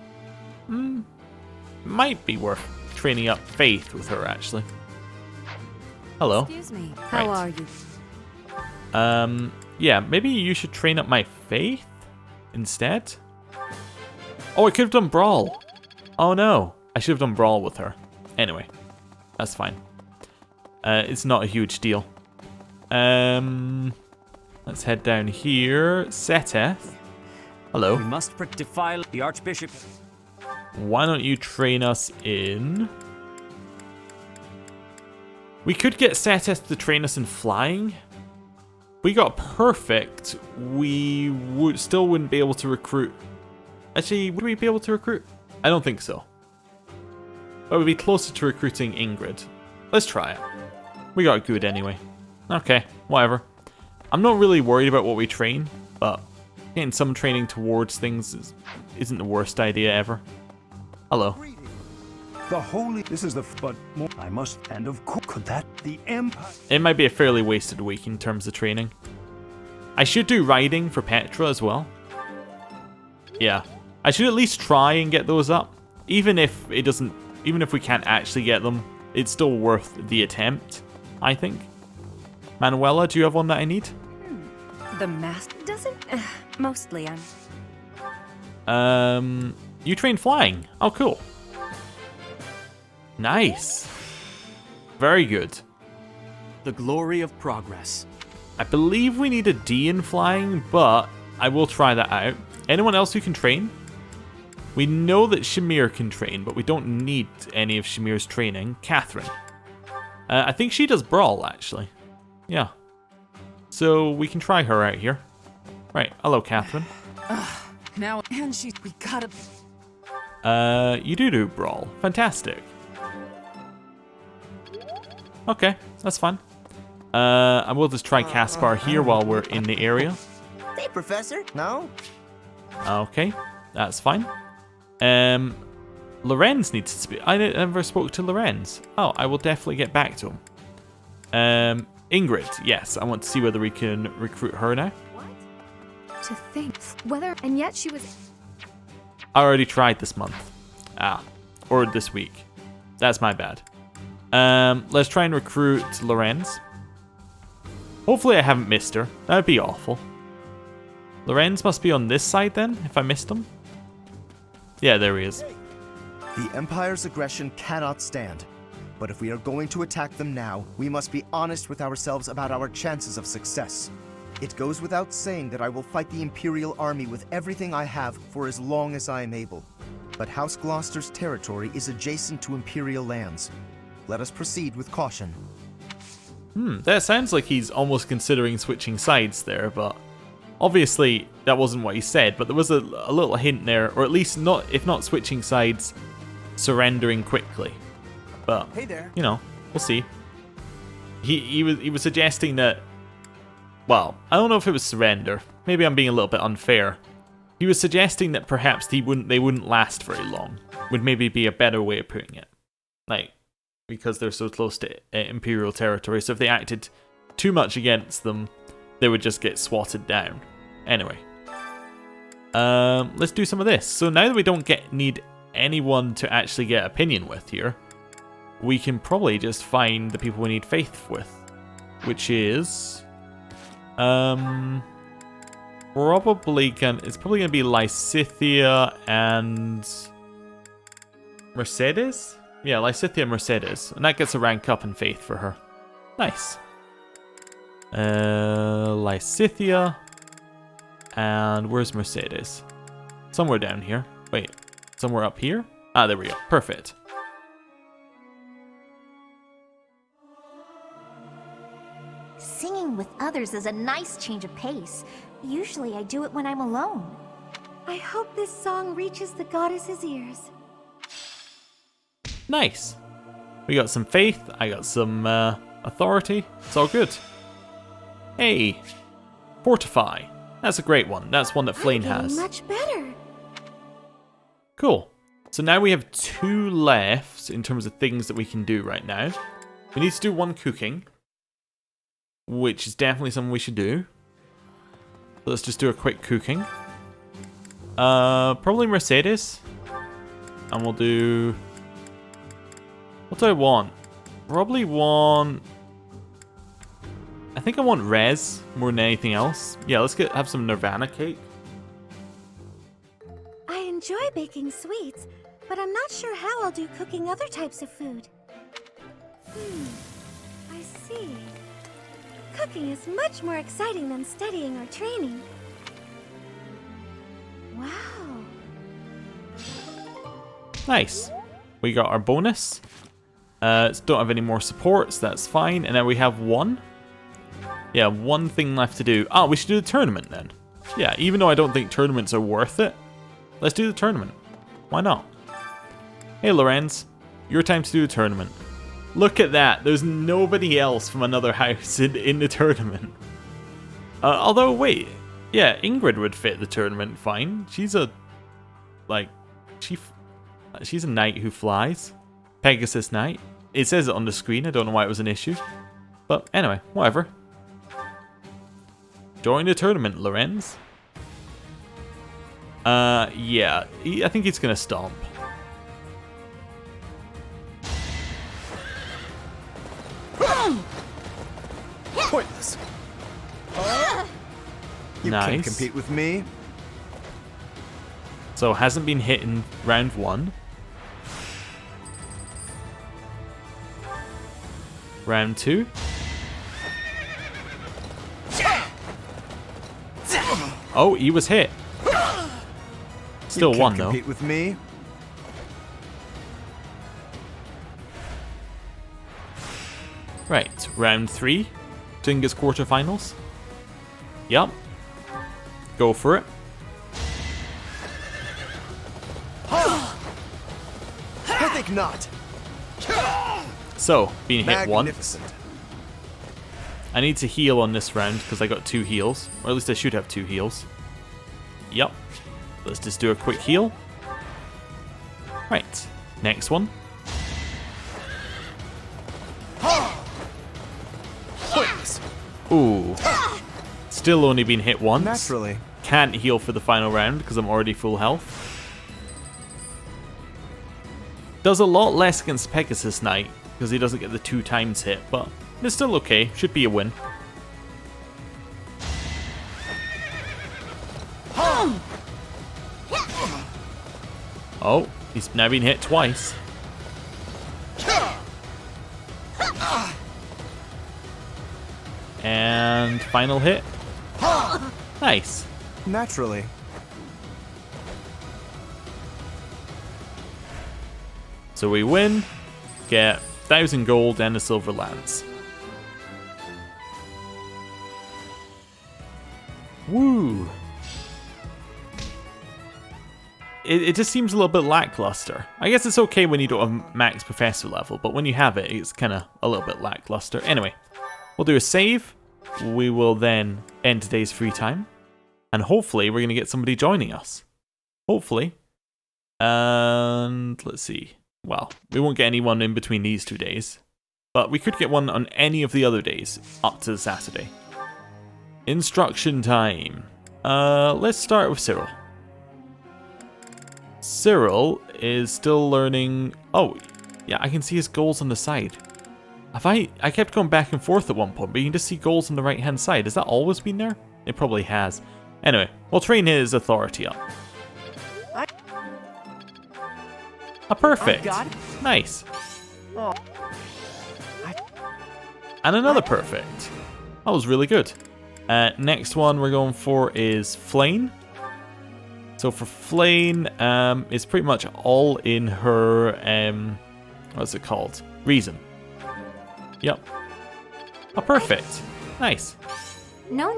S1: Might be worth training up Faith with her, actually. Hello.
S4: Excuse me. How are you?
S1: Yeah, maybe you should train up my faith instead. Oh, I could have done Brawl. Oh no, I should have done Brawl with her. Anyway, that's fine. It's not a huge deal. Let's head down here. Seteth. Hello.
S14: We must defile the Archbishop.
S1: Why don't you train us in... We could get Seteth to train us in flying. If we got perfect, we still wouldn't be able to recruit. Actually, would we be able to recruit? I don't think so. But we'd be closer to recruiting Ingrid. Let's try it. We got good anyway. Okay, whatever. I'm not really worried about what we train, but getting some training towards things isn't the worst idea ever. Hello.
S21: The holy. This is the. But more. I must. And of course, could that the Empire?
S1: It might be a fairly wasted week in terms of training. I should do riding for Petra as well. Yeah, I should at least try and get those up. Even if it doesn't. Even if we can't actually get them, it's still worth the attempt, I think. Manuela, do you have one that I need?
S4: The master doesn't. Mostly, I'm.
S1: You train flying. Oh, cool. Nice. Very good.
S18: The glory of progress.
S1: I believe we need a D in flying, but I will try that out. Anyone else who can train? We know that Shamir can train, but we don't need any of Shamir's training. Catherine. I think she does Brawl, actually. Yeah. So we can try her out here. Right. Hello, Catherine.
S13: Now, and we gotta...
S1: You do Brawl. Fantastic. Okay, that's fine. I will just try Caspar here while we're in the area.
S6: Hey, Professor. No?
S1: Okay, that's fine. Lorenz needs to speak. I never spoke to Lorenz. Oh, I will definitely get back to him. Ingrid, yes, I want to see whether we can recruit her now.
S4: To think whether, and yet she was.
S1: I already tried this month. Or this week. That's my bad. Let's try and recruit Lorenz. Hopefully I haven't missed her. That'd be awful. Lorenz must be on this side then, if I missed him. Yeah, there he is.
S6: The Empire's aggression cannot stand. But if we are going to attack them now, we must be honest with ourselves about our chances of success. It goes without saying that I will fight the Imperial Army with everything I have for as long as I am able. But House Gloucester's territory is adjacent to Imperial lands. Let us proceed with caution.
S1: That sounds like he's almost considering switching sides there, but obviously that wasn't what he said, but there was a little hint there, or at least not, if not switching sides, surrendering quickly. But,
S6: hey there.
S1: You know, we'll see. He was suggesting that, well, I don't know if it was surrender. Maybe I'm being a little bit unfair. He was suggesting that perhaps they wouldn't last very long. Would maybe be a better way of putting it. Like, because they're so close to Imperial territory, so if they acted too much against them, they would just get swatted down. Anyway. Let's do some of this. So now that we don't need anyone to actually get opinion with here, we can probably just find the people we need faith with. Which is... it's probably gonna be Lysithea and Mercedes? Yeah, Lysithea and Mercedes. And that gets a rank up in faith for her. Nice. Lysithea. And where's Mercedes? Somewhere down here. Wait, somewhere up here? Ah, there we go. Perfect.
S16: Singing with others is a nice change of pace. Usually I do it when I'm alone. I hope this song reaches the goddess's ears.
S1: Nice. We got some faith. I got some authority. It's all good. Hey, fortify. That's a great one. That's one that Flane has.
S16: Much better.
S1: Cool. So now we have 2 left in terms of things that we can do right now. We need to do 1 cooking, which is definitely something we should do. So let's just do a quick cooking. Probably Mercedes. And we'll do... What do I want? Probably want I think I want res more than anything else. Yeah, let's have some Nirvana cake.
S16: I enjoy baking sweets, but I'm not sure how I'll do cooking other types of food. I see. Cooking is much more exciting than studying or training. Wow.
S1: Nice. We got our bonus. Don't have any more supports, that's fine. And then we have one. Yeah, one thing left to do. Oh, we should do the tournament then. Yeah, even though I don't think tournaments are worth it, let's do the tournament. Why not? Hey Lorenz, your time to do the tournament. Look at that, there's nobody else from another house in the tournament. Although, wait, yeah, Ingrid would fit the tournament fine. She's a, like, she's a knight who flies. Pegasus Knight. It says it on the screen, I don't know why it was an issue. But anyway, whatever. Join the tournament, Lorenz. Yeah, I think he's gonna stomp.
S6: Pointless. You
S1: Nice.
S6: can't compete with me.
S1: So hasn't been hit in round 1. Round 2. Oh, he was hit. Still
S6: you
S1: one
S6: can't
S1: though.
S6: Compete with me.
S1: Right, round 3. Tinga's quarterfinals. Yup. Go for it.
S6: I think not.
S1: So, being hit
S6: Magnificent.
S1: once. I need to heal on this round because I got 2 heals. Or at least I should have 2 heals. Yup. Let's just do a quick heal. Right. Next one.
S6: Pointless.
S1: Ooh. Still only been hit once.
S6: Naturally.
S1: Can't heal for the final round because I'm already full health. Does a lot less against Pegasus Knight because he doesn't get the 2 times hit, but it's still okay. Should be a win. Oh, he's now been hit twice. And final hit. Nice.
S6: Naturally.
S1: So we win, get 1,000 gold and a silver lance. Woo! It just seems a little bit lackluster. I guess it's okay when you don't have max professor level, but when you have it, it's kind of a little bit lackluster. Anyway, we'll do a save. We will then end today's free time. And hopefully we're going to get somebody joining us. Hopefully. And let's see. Well, we won't get anyone in between these 2 days. But we could get one on any of the other days up to Saturday. Instruction time. Let's start with Cyril. Cyril is still learning... Oh, yeah, I can see his goals on the side. I kept going back and forth at one point, but you can just see goals on the right-hand side. Has that always been there? It probably has. Anyway, we'll train his authority up. Perfect. Nice. And another perfect. That was really good. Next one we're going for is Flane. So for Flane, it's pretty much all in her, what's it called? Reason. Yep. Perfect. Nice.
S16: No.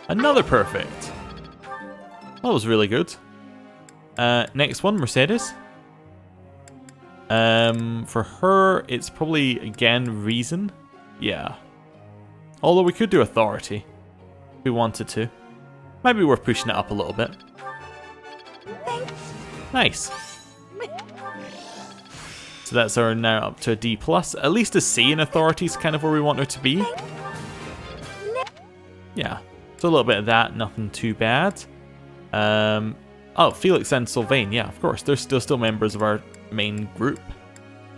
S1: Another perfect. That was really good. Next one, Mercedes. For her, it's probably, again, reason. Yeah. Although we could do authority. If we wanted to. Might be worth pushing it up a little bit. Nice. So that's our now up to a D+. At least a C in authority is kind of where we want her to be. Yeah. So a little bit of that, nothing too bad. Oh, Felix and Sylvain, yeah, of course. They're still members of our main group.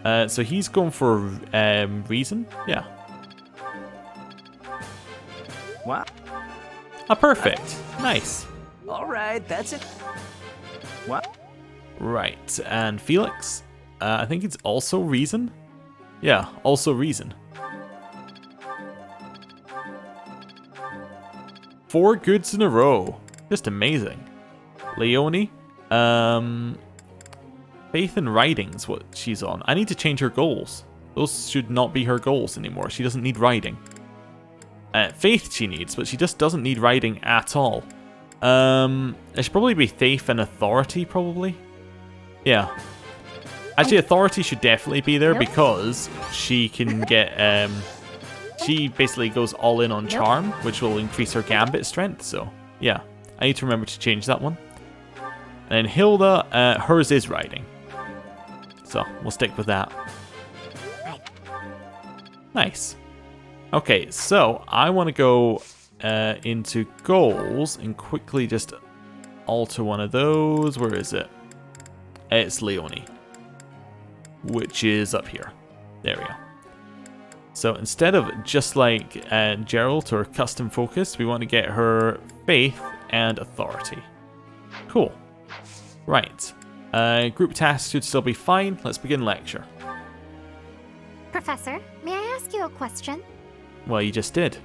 S1: So he's going for reason, yeah.
S7: What?
S1: Ah, perfect. Nice.
S7: Alright, that's it. What?
S1: Right, and Felix? I think it's also Reason? Yeah, also Reason. 4 goods in a row. Just amazing. Leonie? Faith and Writing's what she's on. I need to change her goals. Those should not be her goals anymore. She doesn't need writing. Faith she needs, but she just doesn't need writing at all. It should probably be Faith and Authority, probably. Yeah. Actually, Authority should definitely be there because she can get... she basically goes all in on Charm, which will increase her Gambit strength, so yeah. I need to remember to change that one. And then Hilda, hers is writing. So, we'll stick with that. Nice. Okay, so I want to go into goals and quickly just alter one of those. Where is it? It's Leonie, which is up here. There we go. So instead of just like Gerald or custom focus, we want to get her faith and authority. Cool. Right. Group tasks should still be fine. Let's begin lecture.
S16: Professor, may I ask you a question?
S1: Well, you just did.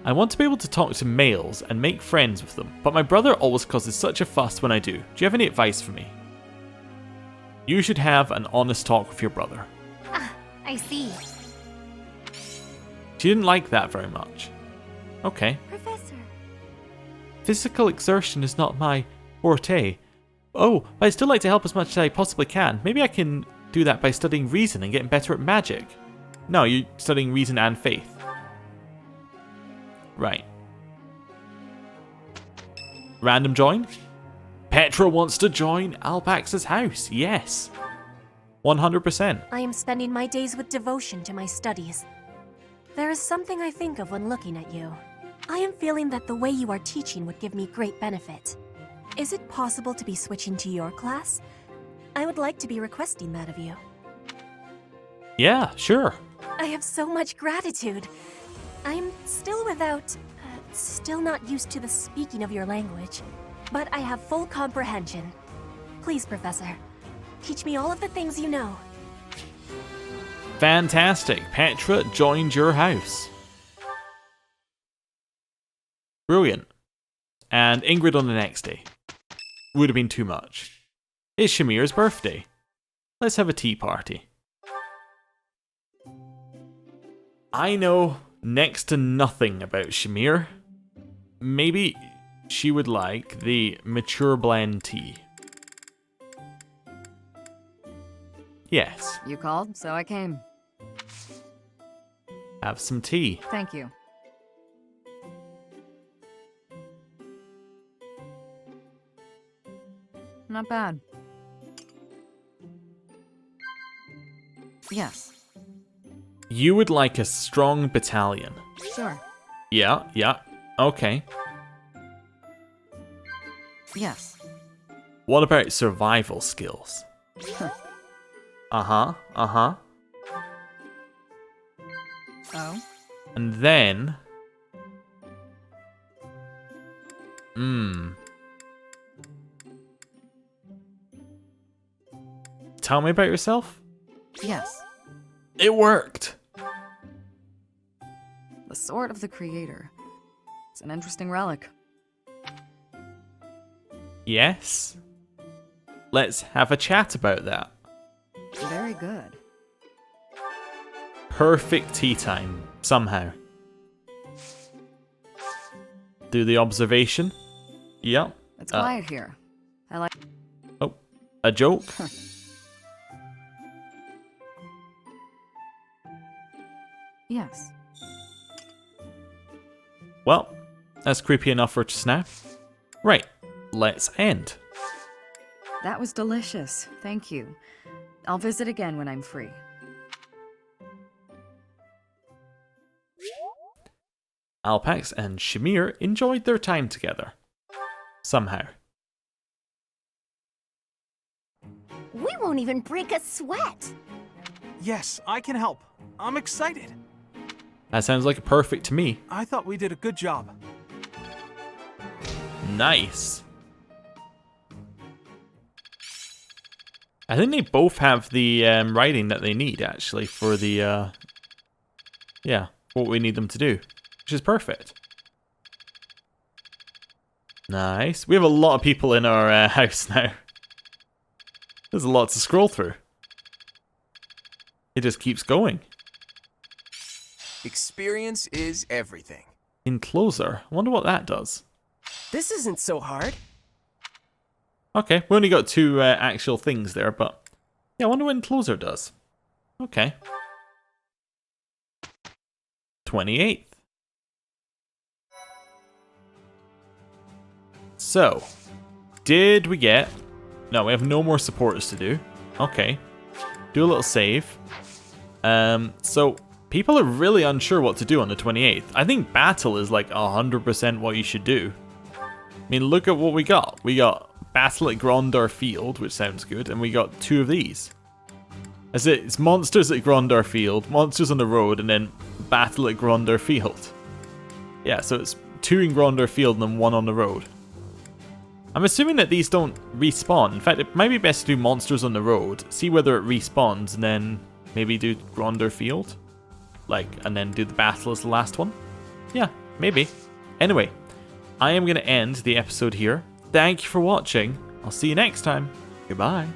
S1: I want to be able to talk to males and make friends with them, but my brother always causes such a fuss when I do. Do you have any advice for me? You should have an honest talk with your brother.
S16: Ah, I see.
S1: She didn't like that very much. Okay.
S16: Professor.
S1: Physical exertion is not my forte. Oh, but I'd still like to help as much as I possibly can. Maybe I can do that by studying reason and getting better at magic. No, you're studying reason and faith. Right. Random join? Petra wants to join Alpax's house. Yes. 100%.
S12: I am spending my days with devotion to my studies. There is something I think of when looking at you. I am feeling that the way you are teaching would give me great benefit. Is it possible to be switching to your class? I would like to be requesting that of you.
S1: Yeah, sure.
S12: I have so much gratitude. I am still still not used to the speaking of your language, but I have full comprehension. Please, Professor, teach me all of the things you know.
S1: Fantastic. Petra joined your house. Brilliant. And Ingrid on the next day. Would have been too much. It's Shamir's birthday. Let's have a tea party. I know next to nothing about Shamir. Maybe she would like the mature blend tea. Yes.
S4: You called, so I came.
S1: Have some tea.
S4: Thank you. Not bad. Yes.
S1: You would like a strong battalion.
S4: Sure.
S1: Yeah. Okay.
S4: Yes.
S1: What about survival skills? Uh-huh.
S4: Oh?
S1: And then... Tell me about yourself?
S4: Yes.
S1: It worked!
S4: The Sword of the Creator. It's an interesting relic.
S1: Yes? Let's have a chat about that.
S4: Very good.
S1: Perfect tea time, somehow. Do the observation. Yep.
S4: It's quiet here. I like...
S1: Oh, a joke?
S4: Yes.
S1: Well, that's creepy enough for just now. Right, let's end.
S4: That was delicious. Thank you. I'll visit again when I'm free.
S1: Alpax and Shamir enjoyed their time together. Somehow.
S16: We won't even break a sweat.
S17: Yes, I can help. I'm excited.
S1: That sounds like a perfect to me.
S23: I thought we did a good job.
S1: Nice. I think they both have the writing that they need, actually, for the, yeah, what we need them to do, which is perfect. Nice. We have a lot of people in our house now. There's a lot to scroll through. It just keeps going.
S9: Experience is everything.
S1: Encloser. I wonder what that does.
S10: This isn't so hard.
S1: Okay, we only got 2 actual things there, but yeah, I wonder what Encloser does. Okay. 28th. So, did we get... No, we have no more supporters to do. Okay. Do a little save. So, people are really unsure what to do on the 28th. I think battle is like 100% what you should do. I mean, look at what we got. We got battle at Grondar Field, which sounds good, and we got 2 of these. It's monsters at Grondar Field, monsters on the road, and then battle at Grondar Field. Yeah, so it's 2 in Grondar Field and then 1 on the road. I'm assuming that these don't respawn. In fact, it might be best to do monsters on the road, see whether it respawns, and then maybe do Grondar Field. And then do the battle as the last one. Yeah, maybe. Anyway, I am going to end the episode here. Thank you for watching. I'll see you next time. Goodbye.